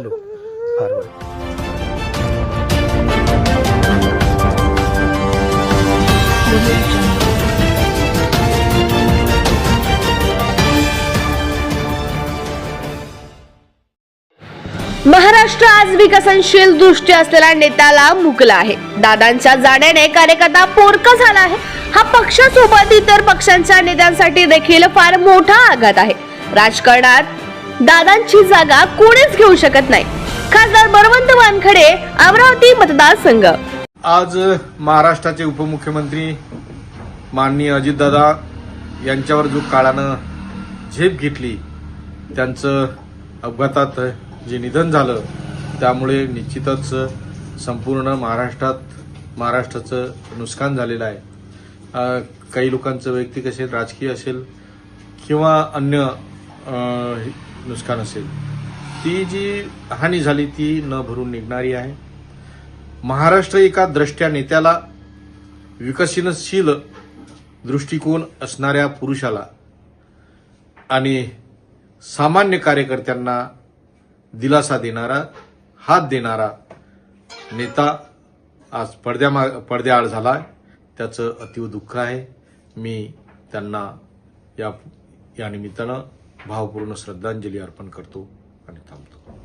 Hello फार बरं. महाराष्ट्र आज विकसनशील दृष्टी असलेल्या नेत्याला मुकला आहे. दादांच्या जाण्याने कार्यकर्ता पोरका झाला आहे. हा पक्षासोबत इतर पक्षांच्या नेत्यांसाठी देखील फार मोठा आघात आहे. राजकारणात दादांची जागा कोणीच घेऊ शकत नाही. खासदार बळवंत वानखडे, अमरावती मतदारसंघ. आज महाराष्ट्राचे उपमुख्यमंत्री माननीय अजितदादा यांच्यावर जो काळानं झेप घेतली, त्यांचं अपघातात जे निधन झालं, त्यामुळे निश्चितच संपूर्ण महाराष्ट्राचं नुकसान झालेलं आहे. काही लोकांचं वैयक्तिक असेल, राजकीय असेल किंवा अन्य नुकसान असेल, ती जी हानी झाली ती न भरून निघणारी आहे. महाराष्ट्र एका द्रष्ट्या नेत्याला, विकसनशील दृष्टिकोन असणाऱ्या पुरुषाला आणि सामान्य कार्यकर्त्यांना दिलासा देणारा, हात देणारा नेता आज पडद्याआड झाला. त्याचं अतीव दुःख आहे. मी त्यांना या निमित्तानं भावपूर्ण श्रद्धांजली अर्पण करतो आणि थांबतो.